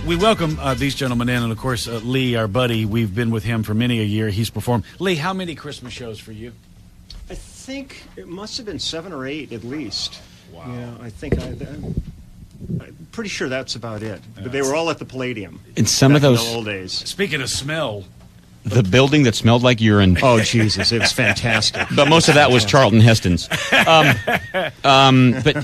We welcome these gentlemen in, and of course, Lee, our buddy, we've been with him for many a year. He's performed. Lee, how many Christmas shows for you? I think it must have been 7 or 8 at least. Wow. Yeah, I think I'm pretty sure that's about it. But they were all at the Palladium. And some of those in the old days. Speaking of smell, the building that smelled like urine. Oh Jesus, it was fantastic. But most of that was Charlton Heston's. But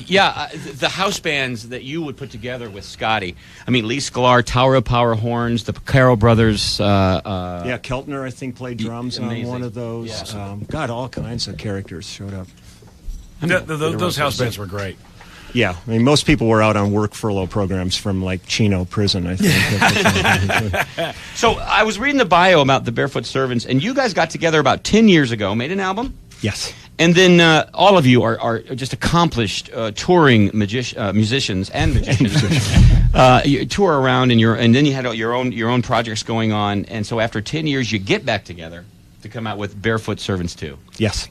yeah, the house bands that you would put together with Scotty. I mean, Lee Sklar, Tower of Power Horns, the Carole brothers. Yeah, Keltner, I think, played drums on one of those. Yeah. God, all kinds of characters showed up. those house bands were great. Yeah, I mean, most people were out on work furlough programs from, like, Chino Prison, I think. So I was reading the bio about the Barefoot Servants, and you guys got together about 10 years ago, made an album? Yes. And then all of you are just accomplished touring musicians and magicians. You tour around, and then you had your own projects going on, and so after 10 years, you get back together to come out with Barefoot Servants 2. Yes.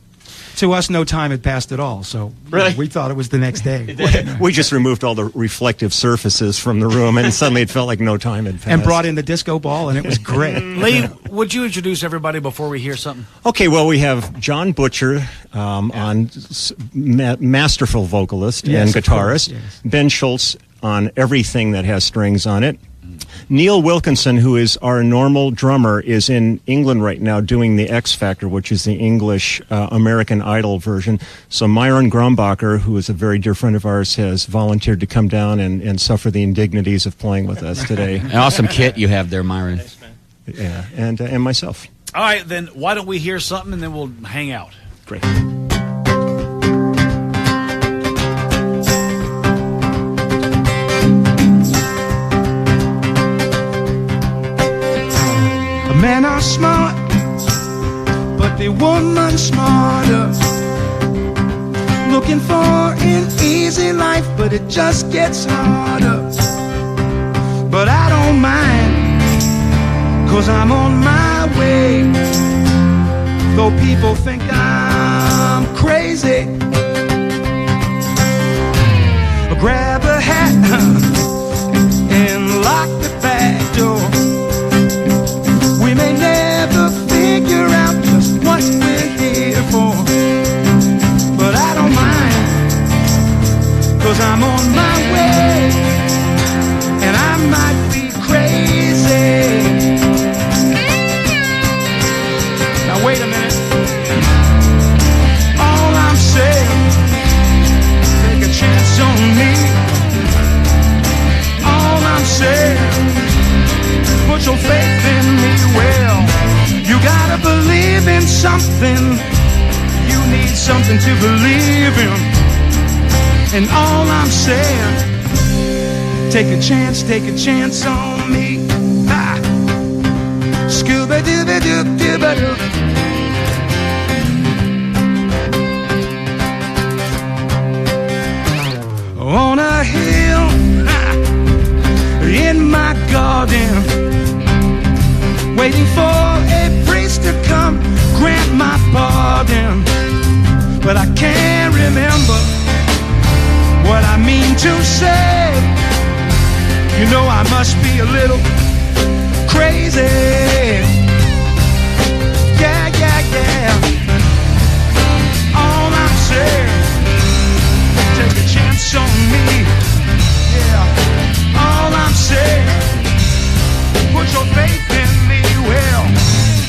To us, no time had passed at all, so Really? we thought it was the next day. We just removed all the reflective surfaces from the room, and suddenly it felt like no time had passed. And brought in the disco ball, and it was great. Lee, would you introduce everybody before we hear something? Okay, well, we have John Butcher on masterful vocalist and guitarist. Course, yes. Ben Schultz on everything that has strings on it. Neal Wilkinson, who is our normal drummer, is in England right now doing the X Factor, which is the English American Idol version. So Myron Grombacher, who is a very dear friend of ours, has volunteered to come down and suffer the indignities of playing with us today. An awesome kit you have there, Myron. Yeah, and myself. All right, then why don't we hear something and then we'll hang out. Great. Men are smart, but the woman smarter. Looking for an easy life, but it just gets harder. But I don't mind, 'cause I'm on my way. Though people think I'm crazy, grab a hat and lock the back door. We may never figure out just what we're here for, but I don't mind, 'cause I'm on my way, and I might be crazy. Now wait a minute. All I'm saying, take a chance on me. All I'm saying, put your faith in me. Well, you gotta believe in something. You need something to believe in. And all I'm saying, take a chance on me. Ah. Scuba-dooba-doop-dooba-doop. On a hill, in my garden, waiting for a priest to come grant my pardon. But I can't remember what I mean to say. You know I must be a little crazy. Yeah, yeah, yeah. All I'm saying, take a chance on me. Yeah. All I'm saying, put your faith in me. Well,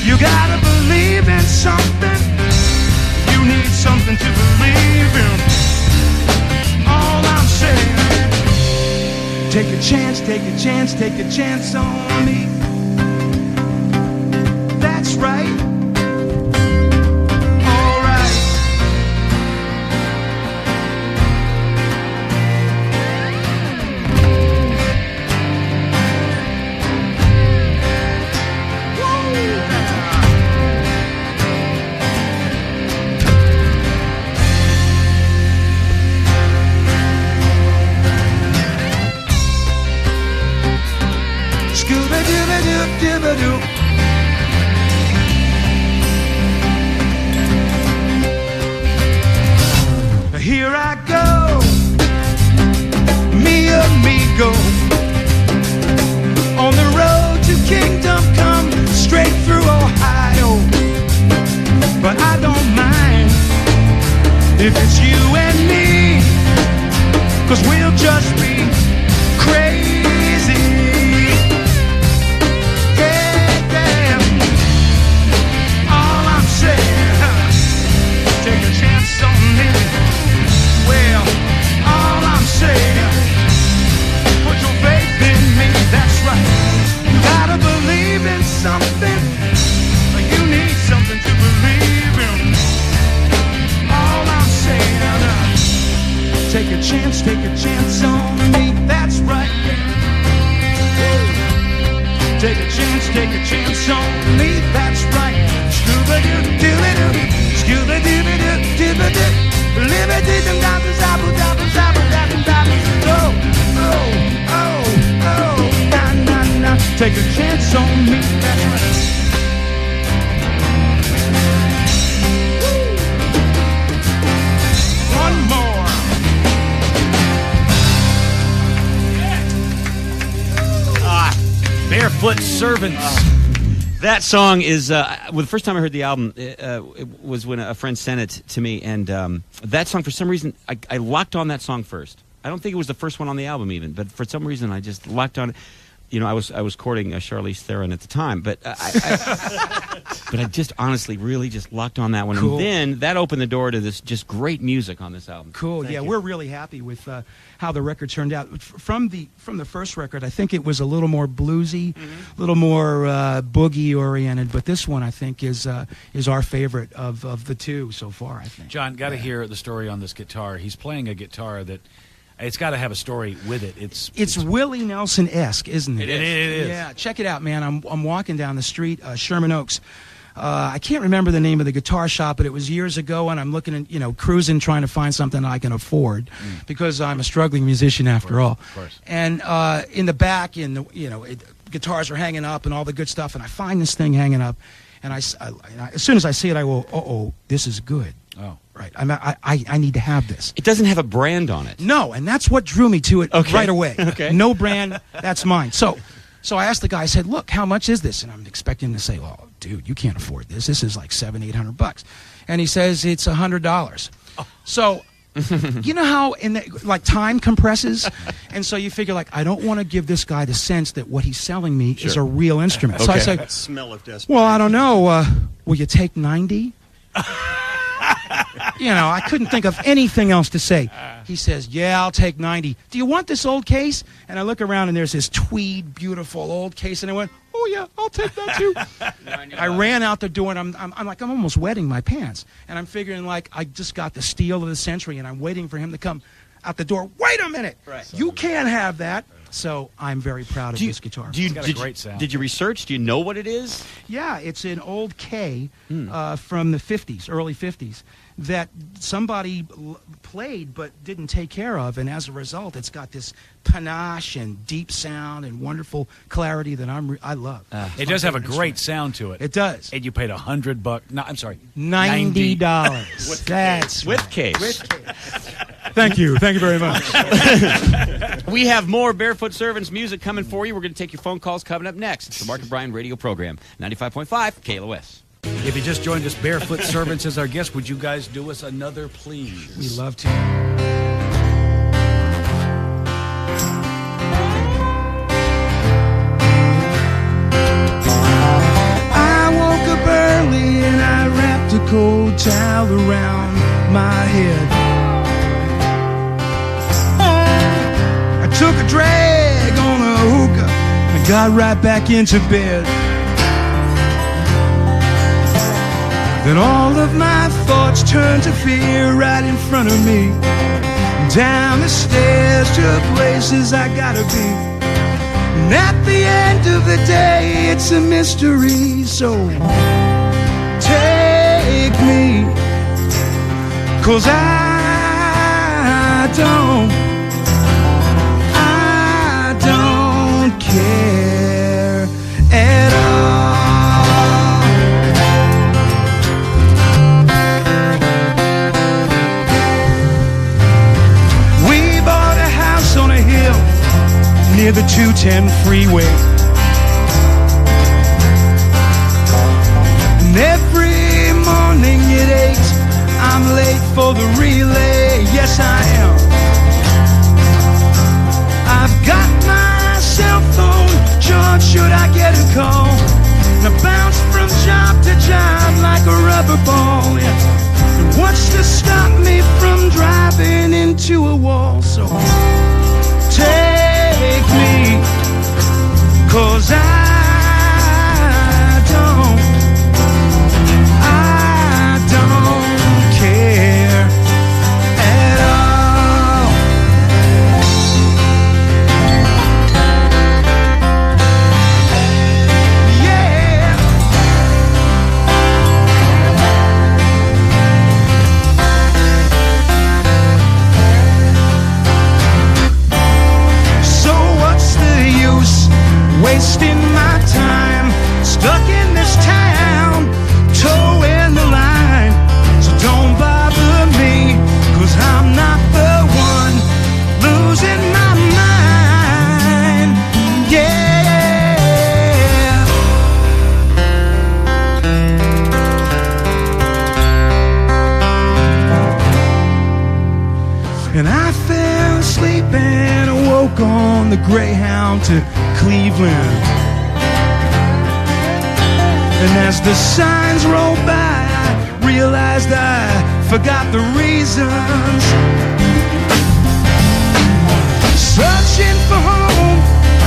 you gotta believe in something. You need something to believe in. All I'm saying, take a chance on me. That's right. All right. Scuba-dooba-doop-dooba-doop. Here I go, me amigo, if it's you and me, 'cause we'll just be crazy. Yeah, yeah. All I'm saying, take a chance on me. Well, all I'm saying, put your faith in me, that's right. You gotta believe in something. You need something to believe in. All I'm saying, take a chance on me, that's right. Take a chance on me, that's right. Scuba-doo-doo-doo-doo, scuba-doo-doo-doo-doo-doo, live-a-dee-dum-dum-dum-dum-dum-dum-dum-dum. Oh, oh, oh, na-na-na. Take a chance on me, that's right. One more. Barefoot Servants. That song is, well, the first time I heard the album, it was when a friend sent it to me, and that song, for some reason, I locked on that song first. I don't think it was the first one on the album even, but for some reason I just locked on it. You know, I was courting Charlize Theron at the time, but I just honestly really just locked on that one. Cool. And then that opened the door to this just great music on this album. Cool. Thank you. We're really happy with how the record turned out. From the first record, I think it was a little more bluesy, a little more boogie oriented, but this one I think is our favorite of the two so far, I think. John, got to hear the story on this guitar. He's playing a guitar that it's got to have a story with it. It's Willie Nelson-esque, isn't it? It is. Yeah, check it out, man. I'm walking down the street, Sherman Oaks. I can't remember the name of the guitar shop, but it was years ago, and I'm looking at, cruising, trying to find something I can afford because I'm a struggling musician after all. Of course. And in the back, guitars are hanging up and all the good stuff, and I find this thing hanging up, and as soon as I see it, I go, uh-oh, this is good. Oh. Right. I need to have this. It doesn't have a brand on it. No, and that's what drew me to it right away. Okay. No brand, that's mine. So I asked the guy, I said, look, how much is this? And I'm expecting him to say, oh, dude, you can't afford this. This is like $700-800. And he says, it's $100. Oh. So, you know how time compresses? And so you figure, I don't want to give this guy the sense that what he's selling me is a real instrument. Okay. So I say, Smell of desperation. well, I don't know. Will you take 90? I couldn't think of anything else to say. He says, yeah, I'll take 90. Do you want this old case? And I look around, and there's this tweed, beautiful old case, and I went, oh, yeah, I'll take that, too. I ran out the door, and I'm almost wetting my pants. And I'm figuring, I just got the steal of the century, and I'm waiting for him to come out the door. Wait a minute. Right. You can't have that. So I'm very proud of this guitar. It's got a great sound. Did you research? Do you know what it is? Yeah, it's an old K from the 50s, early 50s, that somebody played but didn't take care of, and as a result, it's got this panache and deep sound and wonderful clarity that I love. It does have a great sound to it. It does. And you paid $100. No, I'm sorry, $90. That's with right. case. With case. Thank you very much. We have more Barefoot Servants music coming for you. We're going to take your phone calls coming up next. It's the Mark and Brian radio program, 95.5 KLOS. If you just joined us, Barefoot Servants is our guest. Would you guys do us another, please? We love to. I woke up early and I wrapped a cold towel around my head. I took a drag on a hookah and got right back into bed. Then all of my thoughts turned to fear right in front of me. Down the stairs to places I gotta be. And at the end of the day, it's a mystery. So take me, 'cause I don't care at all. Near the 210 freeway. And every morning at 8 I'm late for the relay, yes I am. I've got my cell phone, George, should I get a call? And I bounce from job to job like a rubber ball, yeah. And what's to stop me from driving into a wall? So take me, 'cause I don't care at all. Yeah. So what's the use wasting my time stuck in this town, towing the line? So don't bother me, 'cause I'm not the one losing my mind. Yeah. And I fell asleep and awoke on the Greyhound to Cleveland. And as the signs roll by, I realized I forgot the reasons. Searching for home,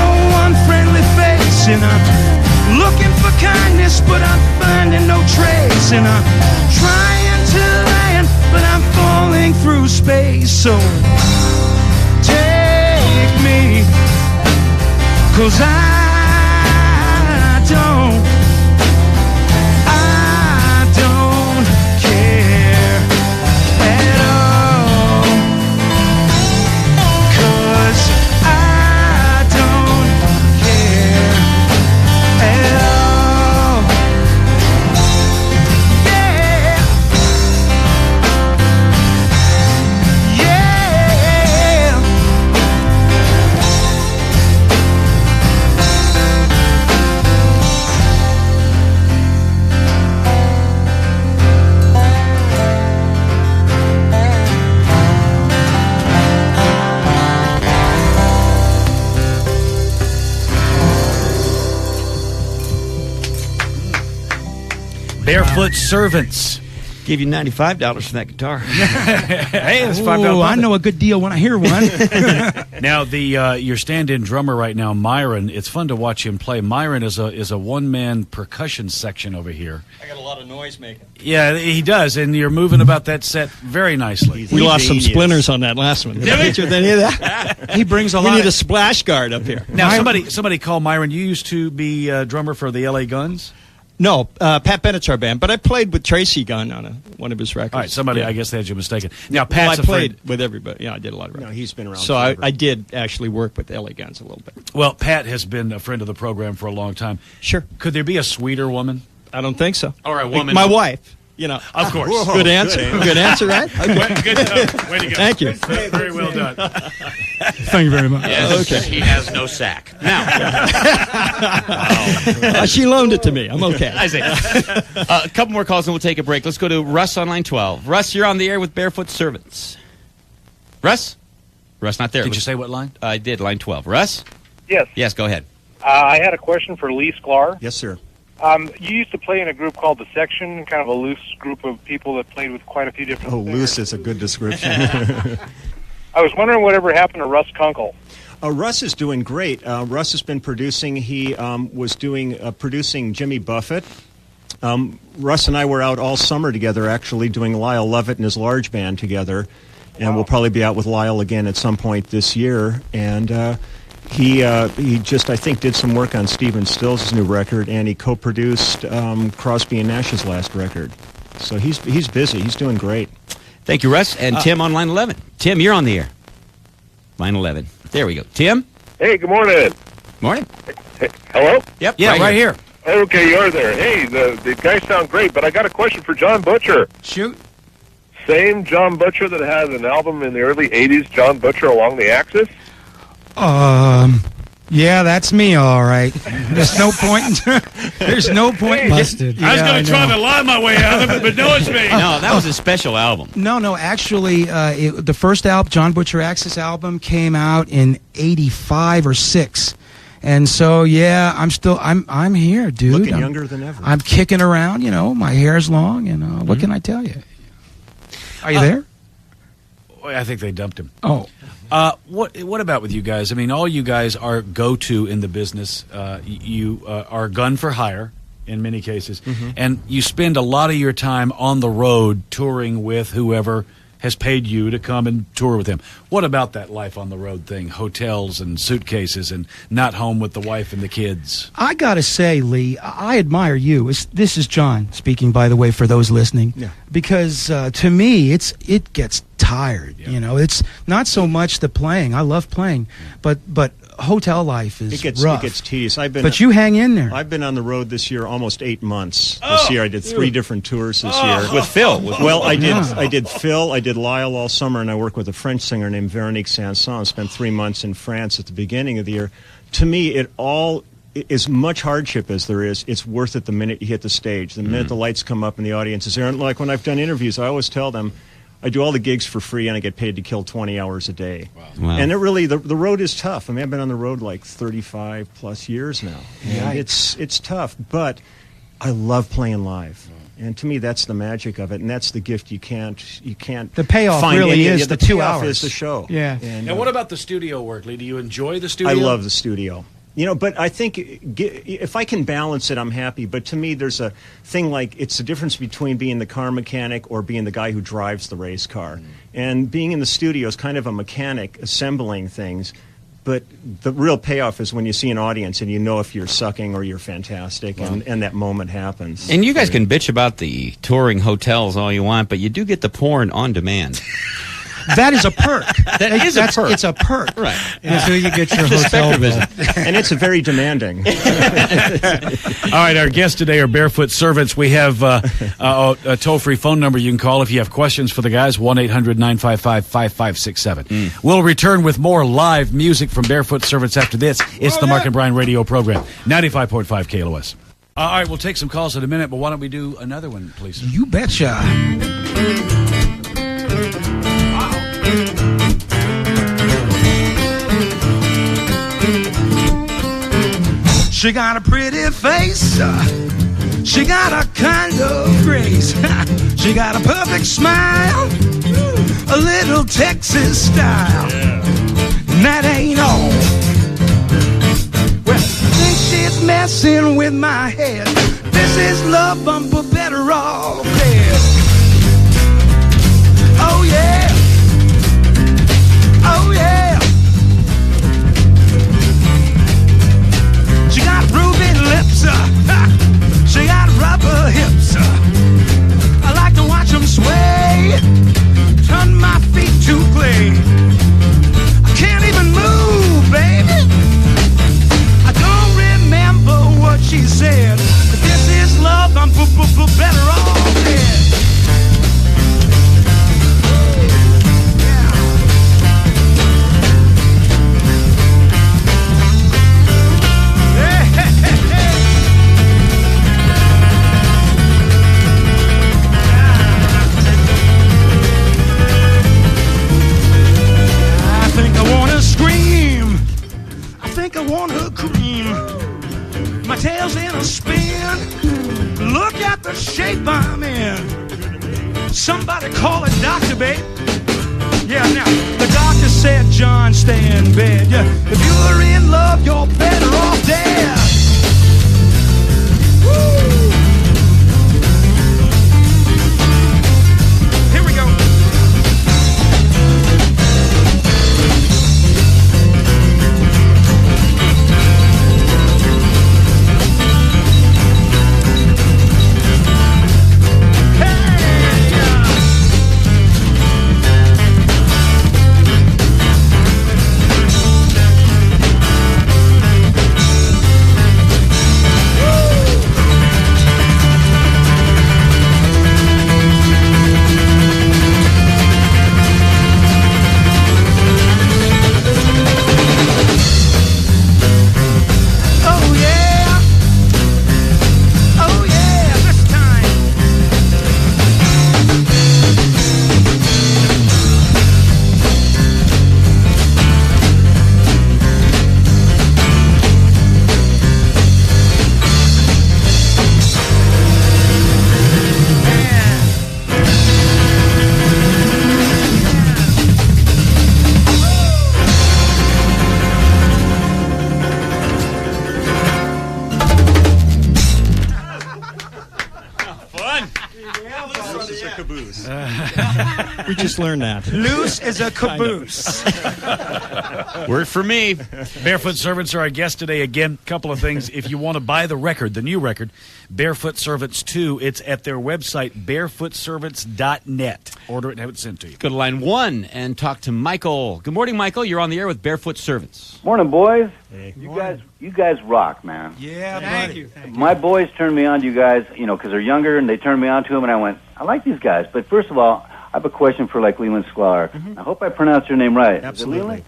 oh, unfriendly face. And I'm looking for kindness, but I'm finding no trace. And I'm trying to land, but I'm falling through space. So take me, 'cause I don't care at all. 'Cause I don't care at all. Yeah. Yeah. Barefoot Servants. Gave you $95 for that guitar. Hey, that's $5. Oh, I know a good deal when I hear one. Now, your stand-in drummer right now, Myron. It's fun to watch him play. Myron is a one-man percussion section over here. I got a lot of noise making. Yeah, he does, and you're moving about that set very nicely. We lost some splinters on that last one. Did any of that? He brings a We lot need a of... splash guard up here. Now, somebody called Myron. You used to be a drummer for the LA Guns? No, Pat Benatar band, but I played with Tracy Gunn on one of his records. All right, somebody, Yeah. I guess they had you mistaken. Now, Well, Pat's I played with everybody. Yeah, I did a lot of records. No, he's been around. So forever. I did actually work with LA Guns a little bit. Well, Pat has been a friend of the program for a long time. Sure. Could there be a sweeter woman? I don't think so. Or a woman? My wife. You know. Of course. Whoa. Good answer. Good answer, right? Good job. Way to go. Thank you. Very well done. Thank you very much. Yes, he has no sack. Now, She loaned it to me. I'm okay. I see. A couple more calls and we'll take a break. Let's go to Russ on line 12. Russ, you're on the air with Barefoot Servants. Russ? Russ, not there. Did you say what line? I did, line 12. Russ? Yes. Yes, go ahead. I had a question for Lee Sklar. Yes, sir. You used to play in a group called The Section, kind of a loose group of people that played with quite a few different Oh, singers. loose is a good description. I was wondering whatever happened to Russ Kunkel. Russ is doing great. Russ has been producing. He was doing producing Jimmy Buffett. Russ and I were out all summer together, actually, doing Lyle, Lovett, and his large band together. And we'll probably be out with Lyle again at some point this year. And he just, I think, did some work on Stephen Stills' new record, and he co-produced Crosby and Nash's last record. So he's busy. He's doing great. Thank you, Russ. And Tim on line 11. Tim, you're on the air. Line 11. There we go. Tim? Hey, good morning. Morning. Hey, hello? Yep. Yeah, right here. Okay, you are there. Hey, the guys sound great, but I got a question for John Butcher. Shoot. Same John Butcher that had an album in the early 80s, John Butcher Along the Axis? Yeah, that's me, all right. There's no point. There's no point. Busted. I was going to try to lie my way out of it, but no, it's me. No, that was a special album. No. Actually, the first album, John Butcher Axis album, came out in '85 or '6, and so yeah, I'm here, dude. Looking younger than ever. I'm kicking around. You know, my hair's long, and what can I tell you? Are you there? I think they dumped him. Oh. What about with you guys? I mean, all you guys are go-to in the business. You are gun for hire in many cases, and you spend a lot of your time on the road touring with whoever has paid you to come and tour with him. What about that life on the road thing? Hotels and suitcases and not home with the wife and the kids. I gotta say, Lee, I admire you. This is John speaking, by the way, for those listening. Yeah. Because to me, it gets tired. Yeah. You know, it's not so much the playing. I love playing, but hotel life is rough. It gets tedious. But you hang in there. I've been on the road this year almost 8 months. This year I did 3 different tours this year. With Phil. I did Phil, I did Lyle all summer, and I worked with a French singer named Veronique Sanson. Spent 3 months in France at the beginning of the year. To me, it all as much hardship as there is, it's worth it the minute you hit the stage. The minute the lights come up and the audience is there. And like when I've done interviews, I always tell them, I do all the gigs for free, and I get paid to kill 20 hours a day. Wow. And it really, the road is tough. I mean, I've been on the road like 35 plus years now. And it's tough, but I love playing live. And to me, that's the magic of it, and that's the gift you can't. The payoff find really is the 2 payoff hours. Is the show. Yeah. And, now, what about the studio work, Lee? Do you enjoy the studio? I love the studio. You know, but I think if I can balance it, I'm happy. But to me, there's a thing like it's the difference between being the car mechanic or being the guy who drives the race car. And being in the studio is kind of a mechanic assembling things. But the real payoff is when you see an audience and you know if you're sucking or you're fantastic, and that moment happens. And you guys can bitch about the touring hotels all you want, but you do get the porn on demand. That is a perk. That's a perk. It's a perk. Right. Until you get your hotel visit. And it's a very demanding. All right, our guests today are Barefoot Servants. We have a toll-free phone number you can call if you have questions for the guys, 1-800-955-5567. We'll return with more live music from Barefoot Servants after this. It's the Mark and Brian radio program, 95.5 KLOS. All right, we'll take some calls in a minute, but why don't we do another one, please? You betcha. She got a pretty face. She got a kind of grace. She got a perfect smile. A little Texas style. And that ain't all. Well, I think she's messing with my head. This is love, but better off dead. Oh yeah. Oh yeah. She got ruby lips. She got rubber hips. I like to watch them sway. Turn my feet to clay. I can't even move, baby. I don't remember what she said. But this is love, I'm better off dead. I want her cream. My tail's in a spin. Look at the shape I'm in. Somebody call a doctor, babe. Yeah, now, the doctor said, John, stay in bed. Yeah, if you're in love, you're better off dead. Woo! Here we go. We just learned that. Loose as a caboose. Word for me. Barefoot Servants are our guest today. Again, couple of things. If you want to buy the record, the new record, Barefoot Servants 2, it's at their website, barefootservants.net. Order it and have it sent to you. Go to line 1 and talk to Michael. Good morning, Michael. You're on the air with Barefoot Servants. Morning, boys. Hey. You guys rock, man. Yeah, Thank buddy. you. My boys turned me on to you guys, because they're younger, and they turned me on to them, and I went, I like these guys. But first of all, I have a question for, Leland Sklar. I hope I pronounced your name right. Absolutely. Is it Leland?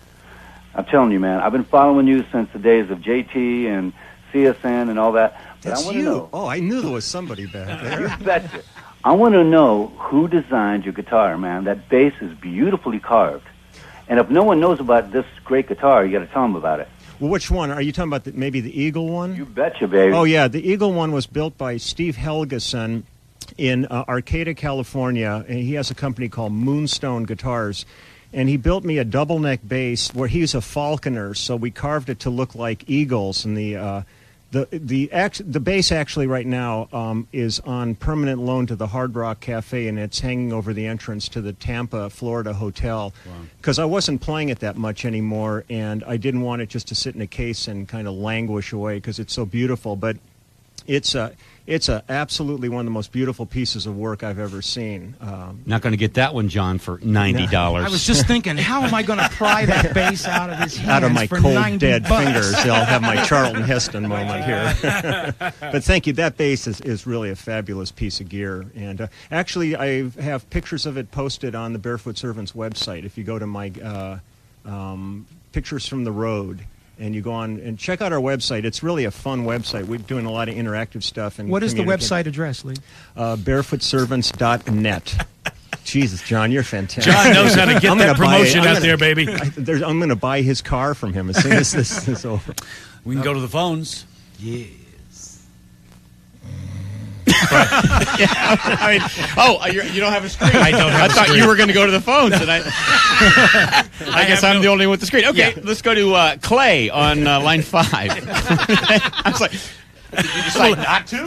I'm telling you, man, I've been following you since the days of JT and CSN and all that. But That's I want you. to know. Oh, I knew there was somebody back there. You betcha. I want to know who designed your guitar, man. That bass is beautifully carved. And if no one knows about this great guitar, you got to tell them about it. Well, which one? Are you talking about maybe the Eagle one? You betcha, baby. Oh, yeah. The Eagle one was built by Steve Helgeson in Arcata, California. And he has a company called Moonstone Guitars. And he built me a double neck bass where he's a falconer. So we carved it to look like eagles. And the bass actually right now is on permanent loan to the Hard Rock Cafe, and it's hanging over the entrance to the Tampa, Florida hotel. Because I wasn't playing it that much anymore, and I didn't want it just to sit in a case and kind of languish away because it's so beautiful. But it's absolutely one of the most beautiful pieces of work I've ever seen. Not going to get that one, John, for $90. I was just thinking, how am I going to pry that bass out of his hands Out of my for cold, $90? dead fingers. I'll have my Charlton Heston moment here. But thank you. That bass is really a fabulous piece of gear. And actually, I have pictures of it posted on the Barefoot Servants website. If you go to my Pictures from the Road, and you go on and check out our website. It's really a fun website. We're doing a lot of interactive stuff. And What is the website address, Lee? barefootservants.net. Jesus, John, you're fantastic. John knows how to get that promotion out there, baby. I'm going to buy his car from him as soon as this is over. We can go to the phones. Yes. I mean, you don't have a screen. I don't have I a thought screen. you were going to go to the phones, and I guess I'm the only one with the screen. Okay, let's go to Clay on line 5. I was like, did you decide not to?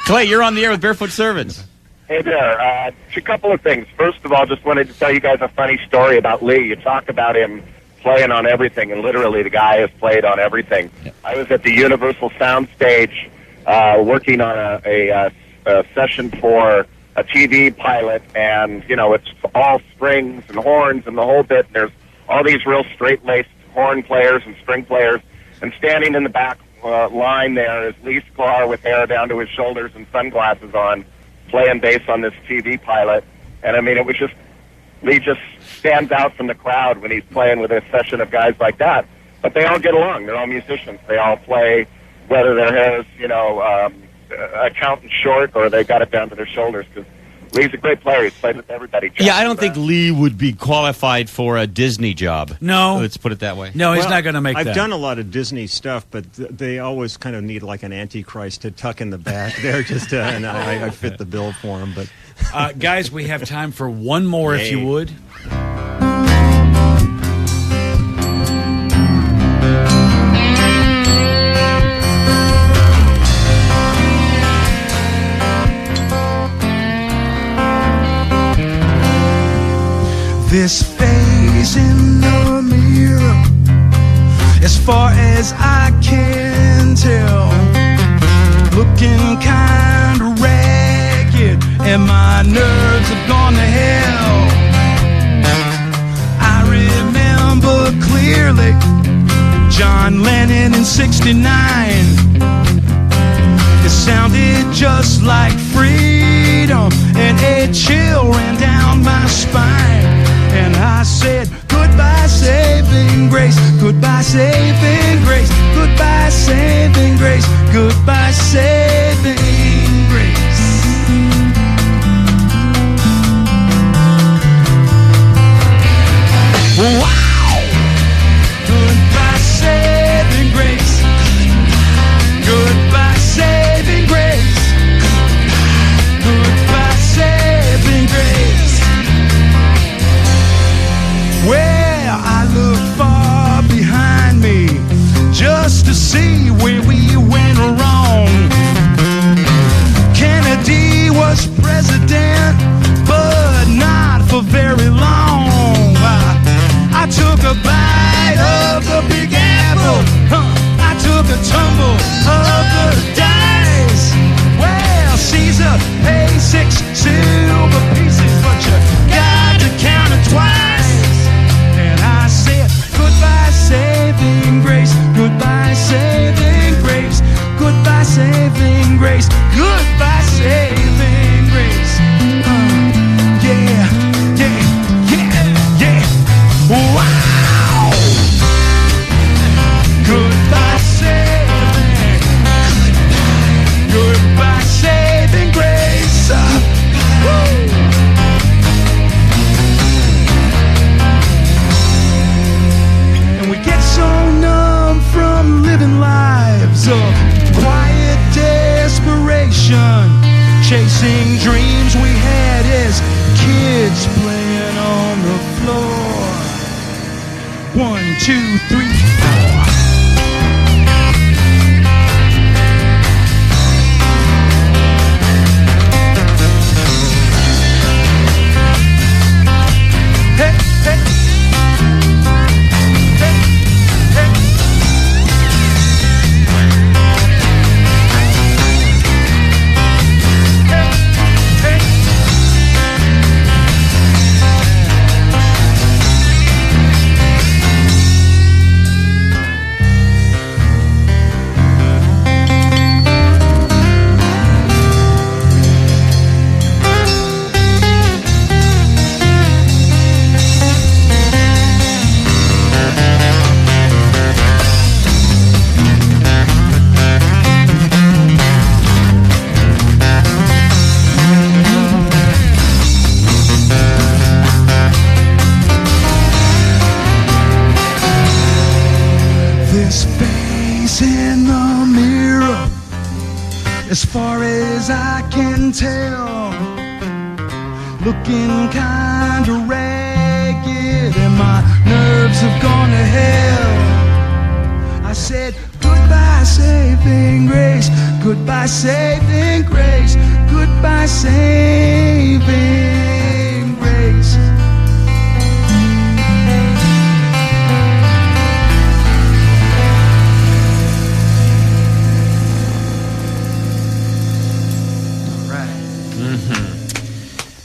Clay, you're on the air with Barefoot Servants. Hey there. A couple of things. First of all, just wanted to tell you guys a funny story about Lee. You talk about him playing on everything, and literally the guy has played on everything. Yep. I was at the Universal Soundstage working on a session for a TV pilot, and, it's all strings and horns and the whole bit. And there's all these real straight-laced horn players and string players, and standing in the back line there is Lee Sklar with hair down to his shoulders and sunglasses on, playing bass on this TV pilot. And, I mean, it was just, Lee just stands out from the crowd when he's playing with a session of guys like that. But they all get along. They're all musicians. They all play, whether their hair is, accountant short or they got it down to their shoulders, because Lee's a great player. He's played with everybody. Yeah, I don't think Lee would be qualified for a Disney job. No. Let's put it that way. No, he's not going to make that. I've done a lot of Disney stuff, but they always kind of need like an Antichrist to tuck in the back there, just and I fit the bill for him. But guys, we have time for one more, if you would. This face in the mirror, as far as I can tell, looking kind of ragged, and my nerves have gone to hell. I remember clearly John Lennon in '69. It sounded just like freedom, and a chill ran down my spine. And I said, goodbye, saving grace, goodbye, saving grace, goodbye, saving grace, goodbye, saving grace. Wow! Goodbye, saving grace, goodbye, saving grace, goodbye, saving grace. Well, I look far behind me just to see where we went wrong. Kennedy was president, Sing dreams we had as kids playing on the floor. 1, 2, 3, 4. Hey, hey. As far as I can tell, looking kinda ragged, and my nerves have gone to hell. I said, goodbye, saving grace, goodbye, saving grace, goodbye, saving grace.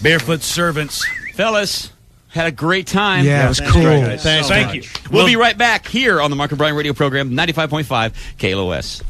Barefoot Servants. Fellas, had a great time. Yeah, it was cool. Thanks. Thank you. We'll be right back here on the Mark and Bryan radio program, 95.5 KLOS.